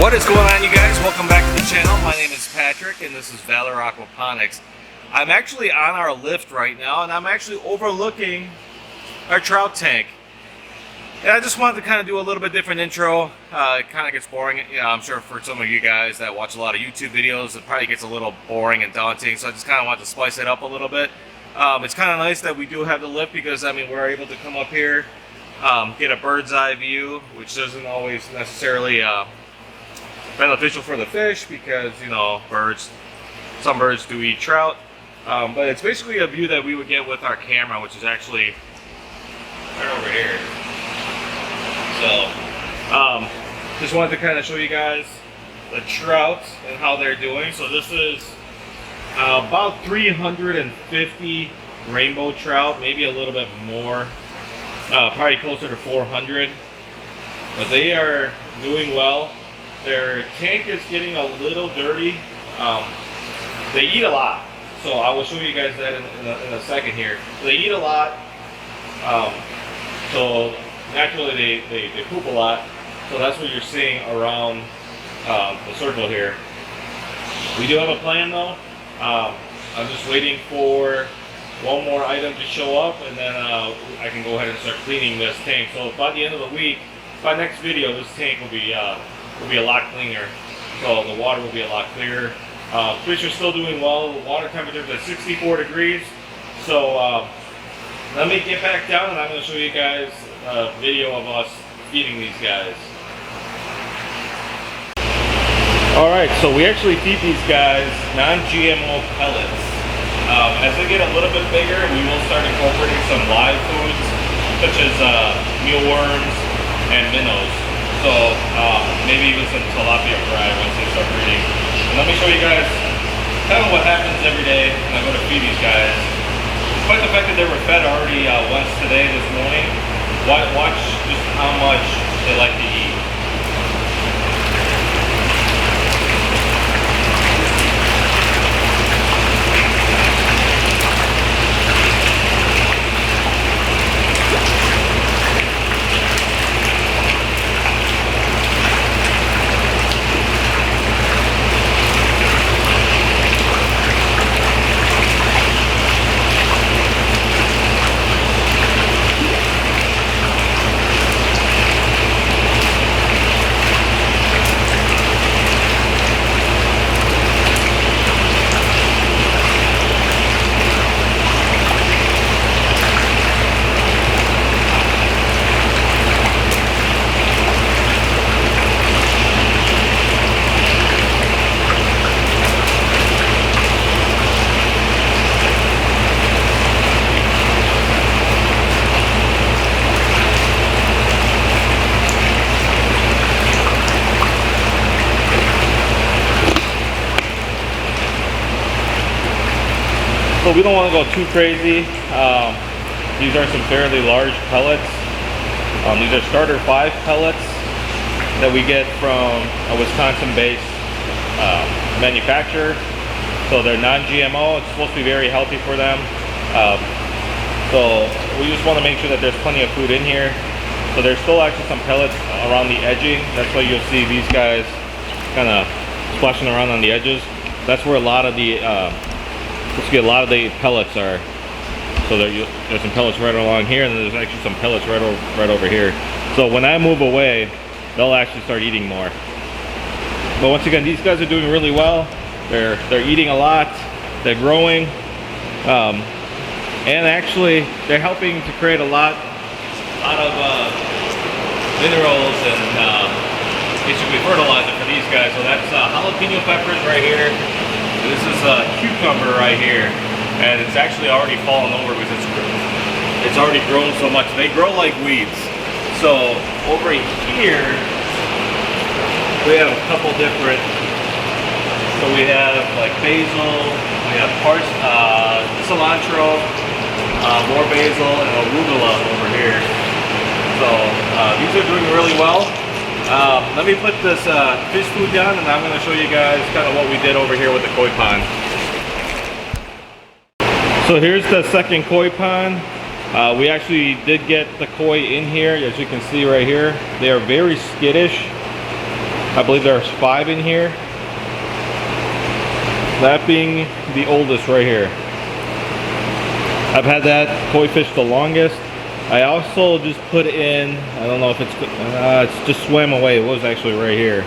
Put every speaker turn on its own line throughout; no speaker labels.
What is going on, you guys? Welcome back to the channel. My name is Patrick and this is Valor Aquaponics. I'm actually on our lift right now and I'm actually overlooking our trout tank. And I just wanted to kind of do a little bit different intro. It kind of gets boring. I'm sure for some of you guys that watch a lot of YouTube videos, it probably gets a little boring and daunting. So I just kind of want to spice it up a little bit. It's kind of nice that we do have the lift because, I mean, we're able to come up here, get a bird's eye view, which doesn't always necessarily beneficial for the fish because, you know, some birds do eat trout. But it's basically a view that we would get with our camera, which is actually right over here. So, just wanted to kind of show you guys the trout and how they're doing. So this is about 350 rainbow trout, maybe a little bit more, probably closer to 400. But they are doing well. Their tank is getting a little dirty. They eat a lot, so I will show you guys that in a second here. They eat a lot, so naturally they poop a lot. So that's what you're seeing around the circle here. We do have a plan though. I'm just waiting for one more item to show up, and then I can go ahead and start cleaning this tank. So by the end of the week, by next video, this tank will be a lot cleaner. So the water will be a lot clearer. Fish are still doing well. The water temperature is at 64 degrees. So let me get back down and I'm going to show you guys a video of us feeding these guys. Alright, so we actually feed these guys non-GMO pellets. As they get a little bit bigger, we will start incorporating some live foods such as mealworms and minnows. So maybe even some tilapia fry once they start breeding. And let me show you guys kind of what happens every day when I go to feed these guys. Despite the fact that they were fed already once today, this morning, watch just how much they like to eat. So we don't want to go too crazy. These are some fairly large pellets. These are starter 5 pellets that we get from a Wisconsin-based manufacturer. So they're non-GMO. It's supposed to be very healthy for them. So we just want to make sure that there's plenty of food in here. So there's still actually some pellets around the edging. That's why you'll see these guys kind of splashing around on the edges. That's where a lot of the pellets are. So there's some pellets right along here, and there's actually some pellets right over here. So when I move away, they'll actually start eating more. But once again, these guys are doing really well. They're eating a lot. They're growing, and actually they're helping to create a lot of minerals and basically fertilizer for these guys. So that's jalapeno peppers right here. This is a cucumber right here, and it's actually already fallen over because it's already grown so much. They grow like weeds. So over here we have a couple different. So we have like basil, we have cilantro, more basil, and arugula over here. So these are doing really well. Let me put this fish food down and I'm going to show you guys kind of what we did over here with the koi pond. So here's the second koi pond. We actually did get the koi in here, as you can see right here. They are very skittish. I believe there's 5 in here. That being the oldest right here. I've had that koi fish the longest. I also just put in, I don't know if it's just swam away. It was actually right here,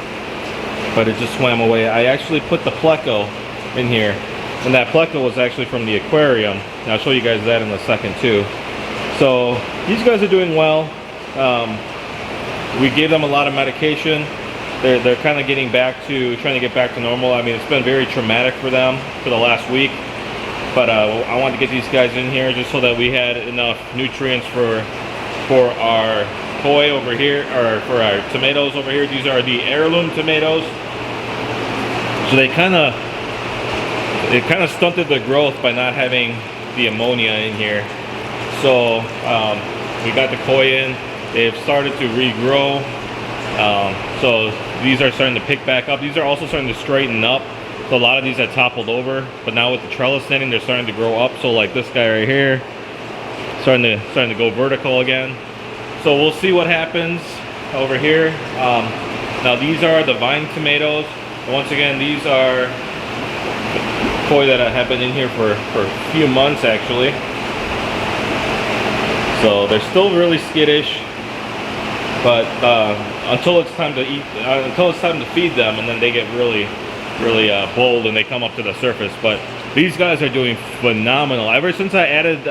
but it just swam away. I actually put the pleco in here, and that pleco was actually from the aquarium. And I'll show you guys that in a second too. So these guys are doing well. We gave them a lot of medication. They're kind of trying to get back to normal. I mean, it's been very traumatic for them for the last week. But I wanted to get these guys in here just so that we had enough nutrients for our koi over here, or for our tomatoes over here. These are the heirloom tomatoes. So it kind of stunted the growth by not having the ammonia in here. So we got the koi in. They've started to regrow. So these are starting to pick back up. These are also starting to straighten up. So a lot of these had toppled over, but now with the trellis standing, they're starting to grow up. So like this guy right here, starting to go vertical again. So we'll see what happens over here. Now these are the vine tomatoes. Once again, these are koi that have been in here for a few months actually. So they're still really skittish, but until it's time to feed them, and then they get really bold and they come up to the surface. But these guys are doing phenomenal. Ever since I added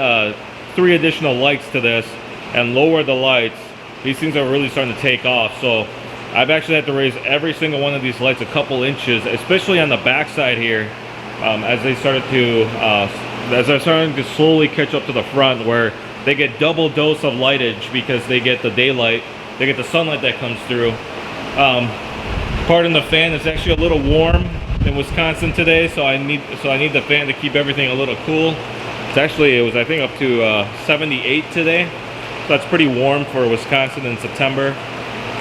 3 additional lights to this and lowered the lights, these things are really starting to take off. So I've actually had to raise every single one of these lights a couple inches, especially on the back side here, as they're starting to slowly catch up to the front, where they get double dose of lightage because they get the daylight, they get the sunlight that comes through. Pardon the fan, it's actually a little warm in Wisconsin today, so I need the fan to keep everything a little cool. It was I think up to 78 today, so that's pretty warm for Wisconsin in September.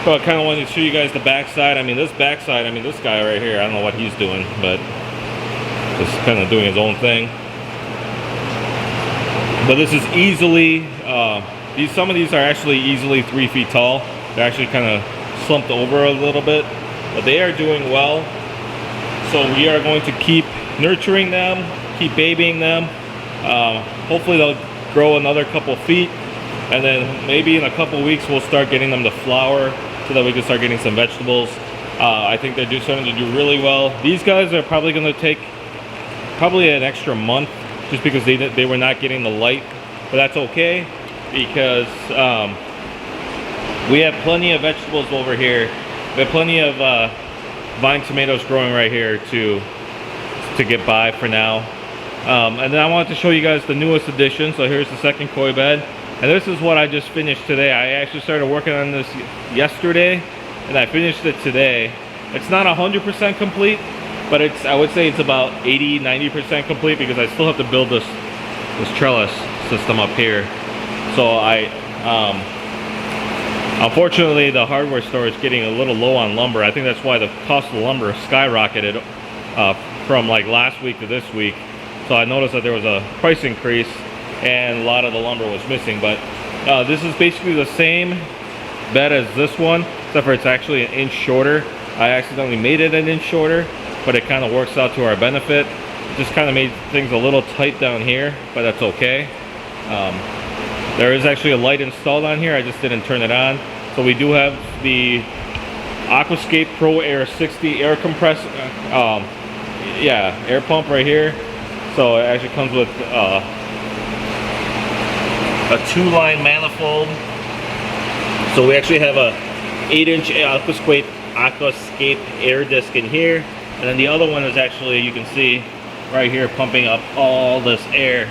So I kind of wanted to show you guys the backside. I mean, this guy right here, I don't know what he's doing, but just kind of doing his own thing. But this is easily, some of these are actually easily 3 feet tall. They're actually kind of slumped over a little bit, but they are doing well. So we are going to keep nurturing them, keep babying them. Hopefully they'll grow another couple feet, and then maybe in a couple weeks we'll start getting them to flower so that we can start getting some vegetables. I think they're starting to do really well. These guys are probably going to take an extra month, just because they were not getting the light, but that's okay, because we have plenty of vegetables over here. We have plenty of vine tomatoes growing right here to get by for now. And then I wanted to show you guys the newest addition. So here's the second koi bed, and this is what I just finished today. I actually started working on this yesterday, and I finished it today. It's not 100% complete, but I would say it's about 80-90% complete, because I still have to build this trellis system up here. So unfortunately, the hardware store is getting a little low on lumber. I think that's why the cost of lumber skyrocketed from like last week to this week. So I noticed that there was a price increase and a lot of the lumber was missing. But this is basically the same bed as this one, except for it's actually an inch shorter. I accidentally made it an inch shorter, but it kind of works out to our benefit. It just kind of made things a little tight down here, but that's okay. There is actually a light installed on here. I just didn't turn it on. So we do have the Aquascape Pro Air 60 air compressor, air pump right here. So it actually comes with a 2-line manifold. So we actually have a 8-inch Aquascape air disc in here, and then the other one is actually, you can see right here, pumping up all this air.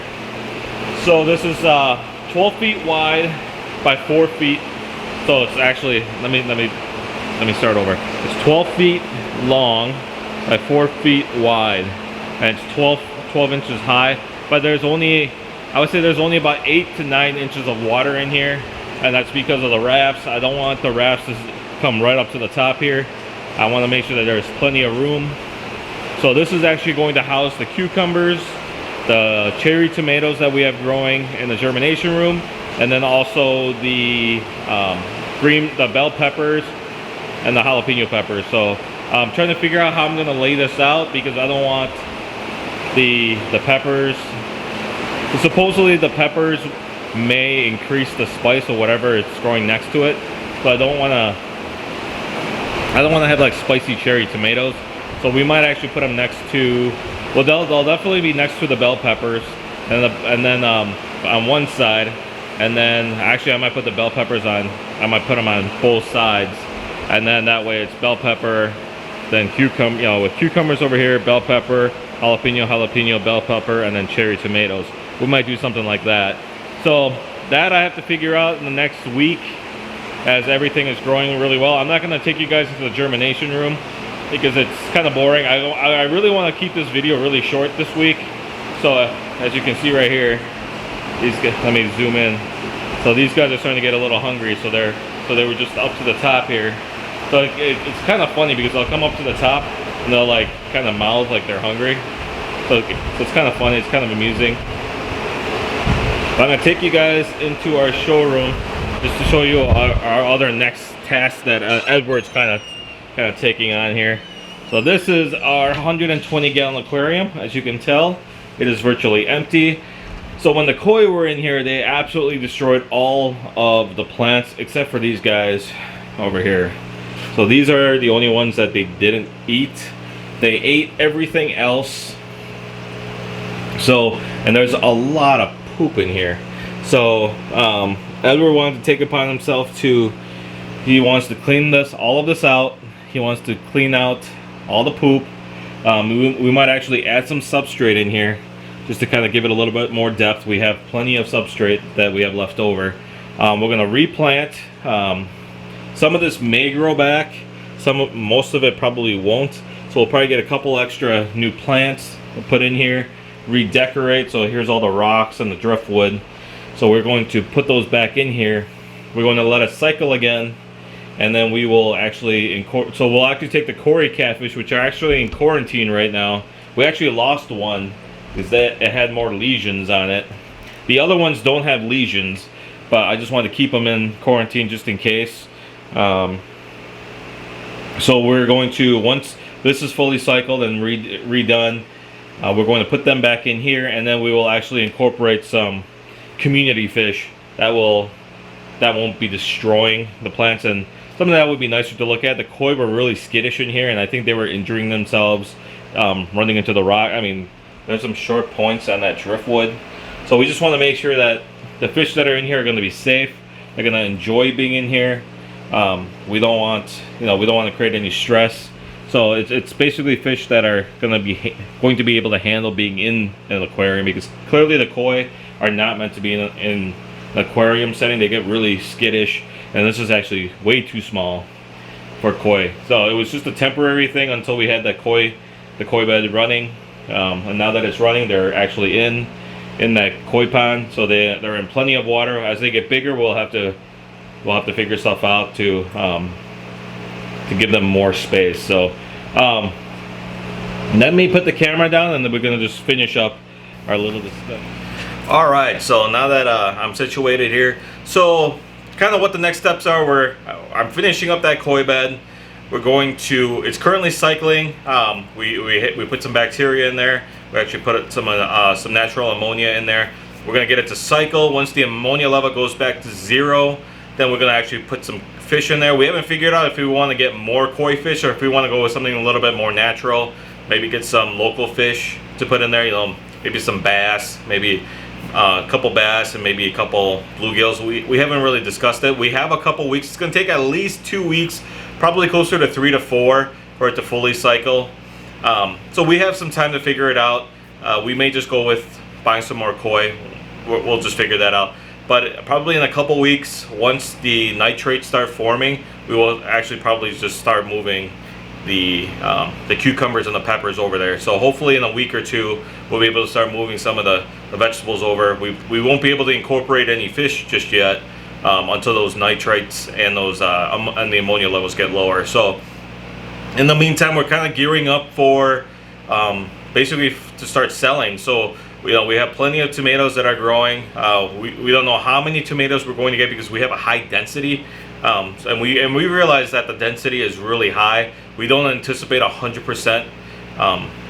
So this is 12 feet wide by 4 feet. So it's actually, let me start over. It's 12 feet long by 4 feet wide, and it's 12 inches high. But there's only, I would say there's only about 8 to 9 inches of water in here, and that's because of the rafts. I don't want the rafts to come right up to the top here. I want to make sure that there's plenty of room. So this is actually going to house the cucumbers, the cherry tomatoes that we have growing in the germination room, and then also the bell peppers
and the jalapeno peppers. So I'm trying to figure out how I'm gonna lay this out, because I don't want the peppers. Supposedly the peppers may increase the spice or whatever it's growing next to it. So I don't want to have like spicy cherry tomatoes. So we might actually put them next to, well, they'll definitely be next to the bell peppers, and then on one side, and then actually I might put the bell peppers on. I might put them on both sides, and then that way it's bell pepper, then cucumber, you know, with cucumbers over here, bell pepper, jalapeno, bell pepper, and then cherry tomatoes. We might do something like that. So that I have to figure out in the next week, as everything is growing really well. I'm not going to take you guys into the germination room because it's kind of boring. I really want to keep this video really short this week. So as you can see right here, let me zoom in. So these guys are starting to get a little hungry. So they were just up to the top here. So it's kind of funny because they'll come up to the top and they'll like kind of mouth like they're hungry. So it's kind of funny. It's kind of amusing. But I'm gonna take you guys into our showroom just to show you our other next task that Edward's kind of taking on here. So this is our 120 gallon aquarium. As you can tell, it is virtually empty. So when the koi were in here, they absolutely destroyed all of the plants except for these guys over here. So these are the only ones that they didn't eat. They ate everything else. So, and there's a lot of poop in here. So Edward wanted to take it upon himself he wants to clean all of this out. He wants to clean out all the poop. We might actually add some substrate in here just to kind of give it a little bit more depth. We have plenty of substrate that we have left over. We're going to replant. Some of this may grow back. Most of it probably won't. So we'll probably get a couple extra new plants we'll put in here, redecorate. So here's all the rocks and the driftwood. So we're going to put those back in here. We're going to let it cycle again, and then we will actually so we'll actually take the Cory catfish, which are actually in quarantine right now. We actually lost one because it had more lesions on it. The other ones don't have lesions, but I just wanted to keep them in quarantine just in case. So we're going to, once this is fully cycled and redone, we're going to put them back in here, and then we will actually incorporate some community fish that won't be destroying the plants, and something that would be nicer to look at. The koi were really skittish in here, and I think they were injuring themselves, running into the rock. I mean, there's some short points on that driftwood. So we just want to make sure that the fish that are in here are going to be safe. They're going to enjoy being in here. We don't want to create any stress. So it's basically fish that are going to be able to handle being in an aquarium, because clearly the koi are not meant to be in an aquarium setting. They get really skittish, and this is actually way too small for koi. So it was just a temporary thing until we had the koi bed running, and now that it's running, they're actually in that koi pond. So they're in plenty of water. As they get bigger, we'll have to figure stuff out to give them more space. So let me put the camera down, and then we're gonna just finish up our little discussion. All right, so now that I'm situated here, so kind of what the next steps are, I'm finishing up that koi bed. It's currently cycling. We put some bacteria in there. We actually put some natural ammonia in there. We're gonna get it to cycle. Once the ammonia level goes back to 0, then we're gonna actually put some fish in there. We haven't figured out if we want to get more koi fish or if we want to go with something a little bit more natural. Maybe get some local fish to put in there. You know, maybe some bass, maybe a couple bass, and maybe a couple bluegills. We haven't really discussed it. We have a couple weeks. It's going to take at least 2 weeks, probably closer to 3 to 4 for it to fully cycle. So we have some time to figure it out. We may just go with buying some more koi. We'll just figure that out. But probably in a couple weeks, once the nitrates start forming, we will actually probably just start moving the cucumbers and the peppers over there. So hopefully in a week or two, we'll be able to start moving some of the vegetables over. We won't be able to incorporate any fish just yet until those nitrates and and the ammonia levels get lower. So in the meantime, we're kind of gearing up for basically to start selling. So we have plenty of tomatoes that are growing. We don't know how many tomatoes we're going to get because we have a high density And we realize that the density is really high. We don't anticipate 100%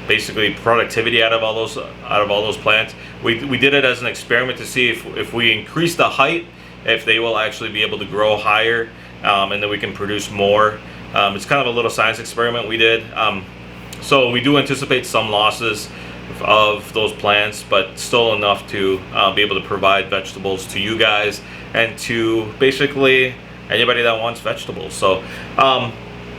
basically productivity out of all those plants. We did it as an experiment to see if we increase the height, if they will actually be able to grow higher, and then we can produce more. It's kind of a little science experiment we did. So we do anticipate some losses of those plants, but still enough to be able to provide vegetables to you guys and to basically anybody that wants vegetables. So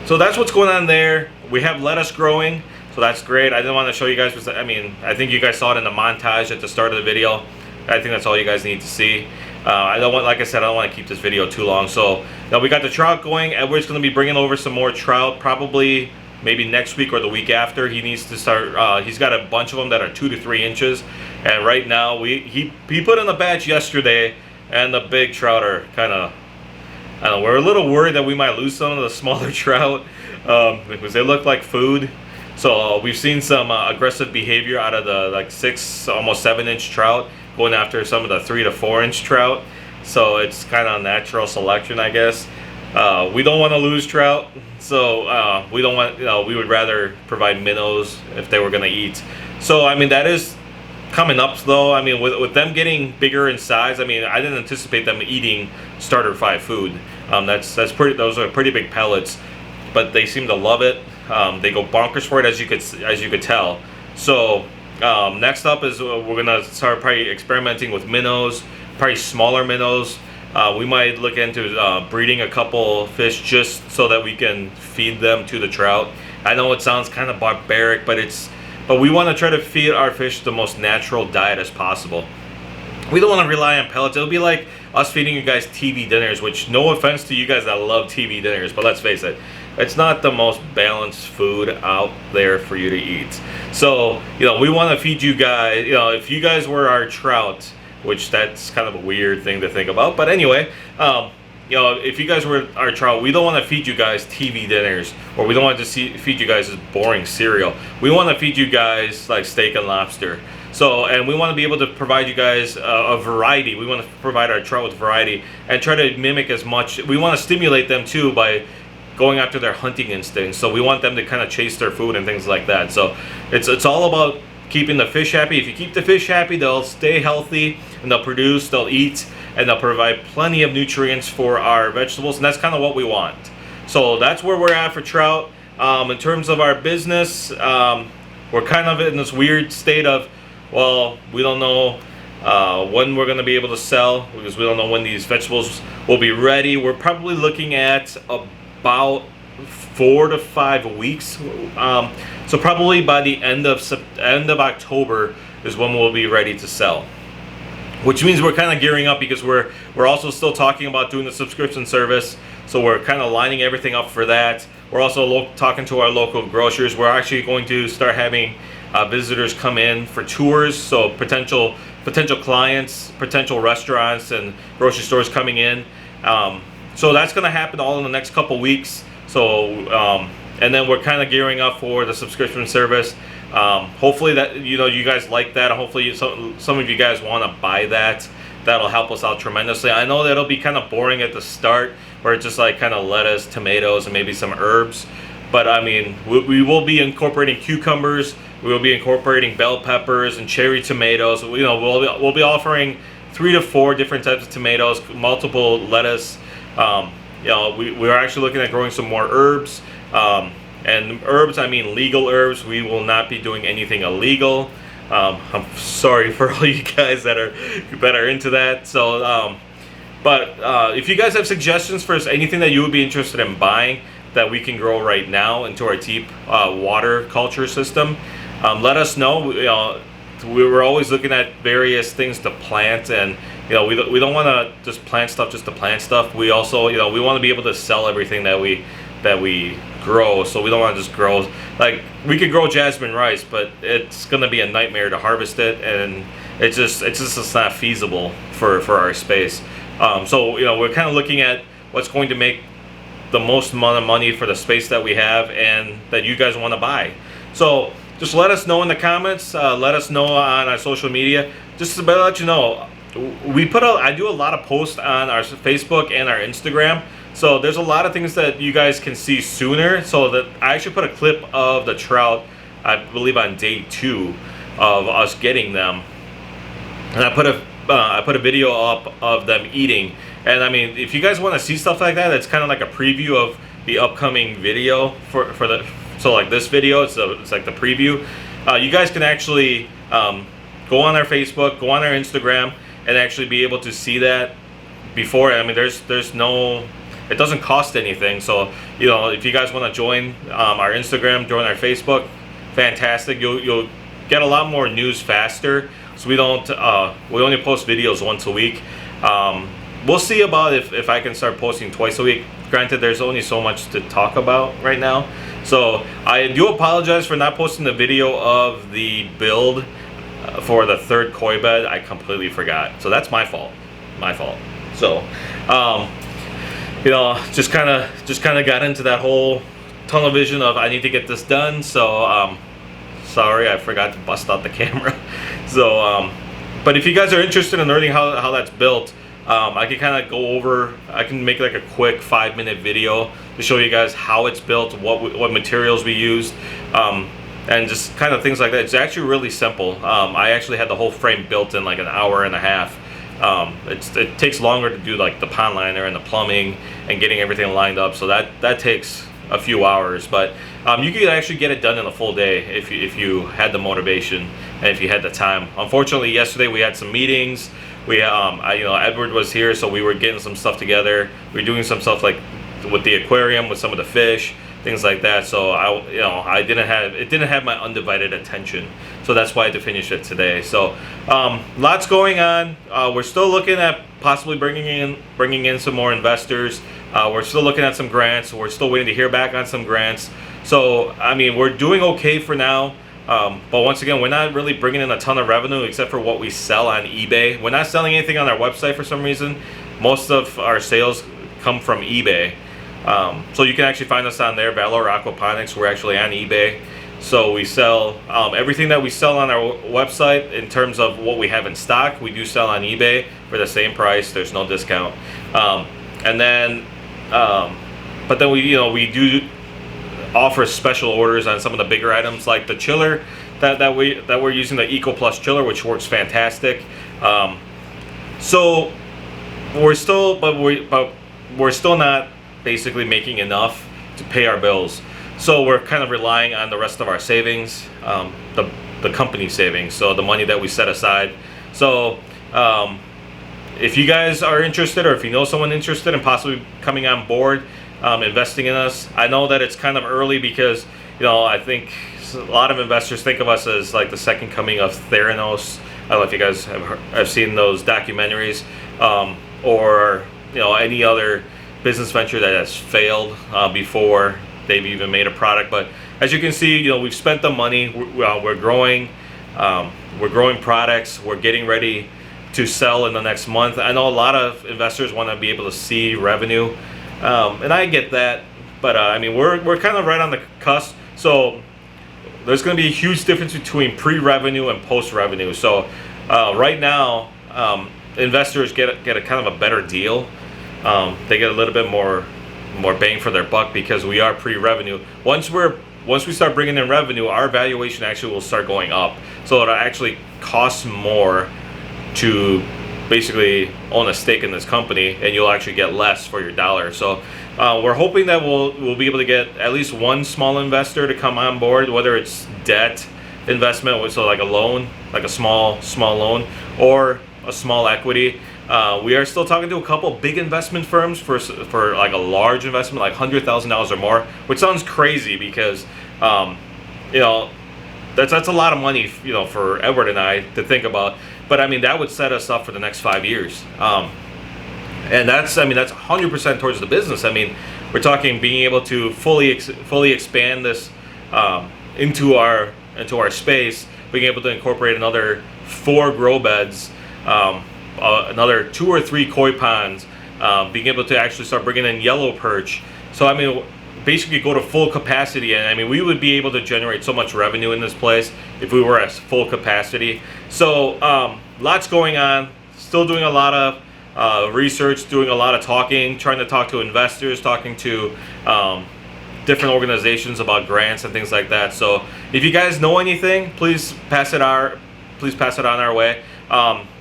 so that's what's going on there. We have lettuce growing, so that's great. I didn't want to show you guys because, I mean, I think you guys saw it in the montage at the start of the video. I think that's all you guys need to see. I don't want, like I said, I don't want to keep this video too long. So now we got the trout going. Edward's going to be bringing over some more trout, probably maybe next week or the week after. He needs to start. He's got a bunch of them that are 2 to 3 inches, and right now he put in a batch yesterday, and the big trout are kind of, I don't know, we're a little worried that we might lose some of the smaller trout because they look like food. So we've seen some aggressive behavior out of the like 6, almost 7 inch trout going after some of the 3 to 4 inch trout. So it's kind of natural selection, I guess. We don't want to lose trout, so we don't want, we would rather provide minnows if they were going to eat. So I mean, that is coming up though. I mean, with them getting bigger in size, I mean, I didn't anticipate them eating starter fry food. That's pretty. Those are pretty big pellets, but they seem to love it. They go bonkers for it, as you could tell. So next up is we're gonna start probably experimenting with minnows, probably smaller minnows. We might look into breeding a couple fish just so that we can feed them to the trout. I know it sounds kind of barbaric, but we want to try to feed our fish the most natural diet as possible. We don't want to rely on pellets. It'll be like us feeding you guys TV dinners, which, no offense to you guys that love TV dinners, but let's face it, it's not the most balanced food out there for you to eat. So, we want to feed you guys, if you guys were our trout, which that's kind of a weird thing to think about, but anyway, if you guys were our trout, we don't want to feed you guys TV dinners, or we don't want to feed you guys this boring cereal. We want to feed you guys like steak and lobster. So, and we want to be able to provide you guys a variety. We want to provide our trout with variety and try to mimic as much. We want to stimulate them too by going after their hunting instincts. So we want them to kind of chase their food and things like that. So it's all about keeping the fish happy. If you keep the fish happy, they'll stay healthy and they'll produce, they'll eat, and they'll provide plenty of nutrients for our vegetables, and that's kind of what we want. So that's where we're at for trout. In terms of our business, we're kind of in this weird state of, well, we don't know when we're going to be able to sell, because we don't know when these vegetables will be ready. We're probably looking at about 4 to 5 weeks. So probably by the end of October is when we'll be ready to sell. Which means we're kind of gearing up, because we're also still talking about doing the subscription service. So we're kind of lining everything up for that. We're also talking to our local grocers. We're actually going to start having visitors come in for tours. So potential clients, potential restaurants and grocery stores coming in. So that's going to happen all in the next couple weeks. So and then we're kind of gearing up for the subscription service. Hopefully that you guys like that. Hopefully some of you guys want to buy that. That'll help us out tremendously. I know that'll be kind of boring at the start, where it's just like kind of lettuce, tomatoes, and maybe some herbs. But I mean, we will be incorporating cucumbers. We will be incorporating bell peppers and cherry tomatoes. We'll be offering 3 to 4 different types of tomatoes, multiple lettuce. We're actually looking at growing some more herbs. And herbs, I mean legal herbs. We will not be doing anything illegal. I'm sorry for all you guys that are into that. So, but if you guys have suggestions for anything that you would be interested in buying that we can grow right now into our deep water culture system, let us know. We were always looking at various things to plant, and we don't want to just plant stuff just to plant stuff. We also we want to be able to sell everything that we grow. So we don't want to just grow, like, we could grow jasmine rice, but it's gonna be a nightmare to harvest it, and it's just not feasible for our space. So we're kind of looking at what's going to make the most amount of money for the space that we have and that you guys want to buy. So just let us know in the comments. Let us know on our social media. Just to let you know, I do a lot of posts on our Facebook and our Instagram. So there's a lot of things that you guys can see sooner. So that I actually put a clip of the trout, I believe on day 2 of us getting them, and I put a video up of them eating. And I mean, if you guys want to see stuff like that, it's kind of like a preview of the upcoming video for the, so like this video, it's like the preview. You guys can actually go on our Facebook, go on our Instagram, and actually be able to see that before. I mean, there's no, it doesn't cost anything. So, you know, if you guys want to join our Instagram, join our Facebook, fantastic. You'll get a lot more news faster. So we don't, we only post videos once a week. We'll see about if I can start posting twice a week. Granted, there's only so much to talk about right now. So I do apologize for not posting the video of the build for the 3rd koi bed. I completely forgot. So that's my fault. So, you know, just kind of got into that whole tunnel vision of I need to get this done. So, sorry, I forgot to bust out the camera. So, but if you guys are interested in learning how that's built, I can kind of go over, I can make like a quick 5-minute video to show you guys how it's built, what materials we used, and just kind of things like that. It's actually really simple. I actually had the whole frame built in like an hour and a half. It takes longer to do like the pond liner and the plumbing and getting everything lined up, so that takes a few hours. But you could actually get it done in a full day if you had the motivation and if you had the time. Unfortunately, yesterday we had some meetings. We you know, Edward was here, so we were getting some stuff together. We were doing some stuff like with the aquarium, with some of the fish, things like that. So it didn't have my undivided attention. So that's why I had to finish it today. So lots going on. We're still looking at possibly bringing in some more investors. We're still looking at some grants. We're still waiting to hear back on some grants. So I mean, we're doing okay for now. But once again, we're not really bringing in a ton of revenue except for what we sell on eBay. We're not selling anything on our website for some reason. Most of our sales come from eBay. So you can actually find us on there, Valor Aquaponics. We're actually on eBay. So we sell everything that we sell on our website in terms of what we have in stock. We do sell on eBay for the same price. There's no discount. And then, but then we do offer special orders on some of the bigger items, like the chiller that we're using, the Eco Plus chiller, which works fantastic. So we're still not basically making enough to pay our bills. So we're kind of relying on the rest of our savings, the company savings, so the money that we set aside. So if you guys are interested, or if you know someone interested in possibly coming on board, investing in us, I know that it's kind of early because, you know, I think a lot of investors think of us as like the second coming of Theranos. I don't know if you guys have seen those documentaries, or you know, any other business venture that has failed before they've even made a product. But as you can see, you know, we've spent the money. We're growing products. We're getting ready to sell in the next month. I know a lot of investors want to be able to see revenue, and I get that. But I mean, we're kind of right on the cusp. So there's going to be a huge difference between pre-revenue and post-revenue. So right now, investors get a kind of a better deal. They get a little bit more bang for their buck because we are pre-revenue. Once we start bringing in revenue, our valuation actually will start going up. So it'll actually cost more to basically own a stake in this company, and you'll actually get less for your dollar. So we're hoping that we'll be able to get at least one small investor to come on board, whether it's debt investment, so like a loan, like a small loan, or a small equity. We are still talking to a couple big investment firms for like a large investment, like $100,000 or more, which sounds crazy because you know, that's a lot of money, you know, for Edward and I to think about. But I mean, that would set us up for the next 5 years, and that's 100% towards the business. I mean, we're talking being able to fully expand this into our space, being able to incorporate another 4 grow beds, another 2 or 3 koi ponds, being able to actually start bringing in yellow perch. So I mean, basically go to full capacity, and I mean, we would be able to generate so much revenue in this place if we were at full capacity. So lots going on, still doing a lot of research, doing a lot of talking, trying to talk to investors, talking to different organizations about grants and things like that. So if you guys know anything, please pass it on our way.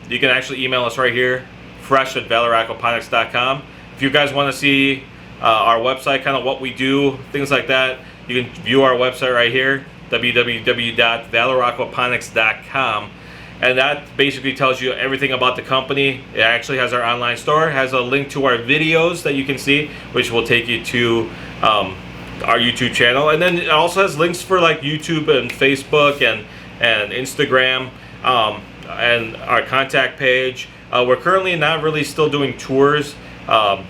You can actually email us right here, fresh@valoraquaponics.com. If you guys want to see our website, kind of what we do, things like that, you can view our website right here, www.valoraquaponics.com. And that basically tells you everything about the company. It actually has our online store, has a link to our videos that you can see, which will take you to our YouTube channel. And then it also has links for like YouTube and Facebook and Instagram, and our contact page. We're currently not really still doing tours, but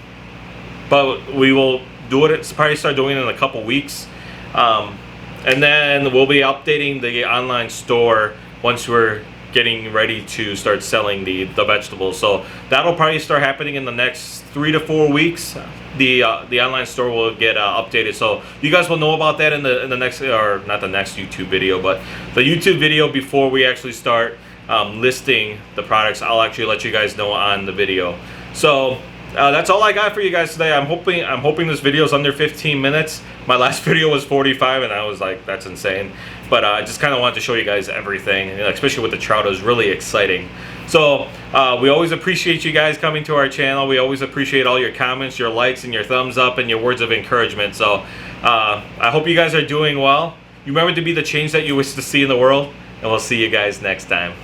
we will do it. Probably start doing it in a couple weeks. And then we'll be updating the online store once we're getting ready to start selling the vegetables. So that'll probably start happening in the next 3 to 4 weeks. The online store will get updated, so you guys will know about that in the next, or not the next YouTube video, but the YouTube video before we actually start listing the products. I'll actually let you guys know on the video. So that's all I got for you guys today. I'm hoping this video is under 15 minutes. My last video was 45, and I was like, that's insane. But I just kind of wanted to show you guys everything, especially with the trout. It was really exciting. So we always appreciate you guys coming to our channel. We always appreciate all your comments, your likes, and your thumbs up, and your words of encouragement. So I hope you guys are doing well. You remember to be the change that you wish to see in the world, and we'll see you guys next time.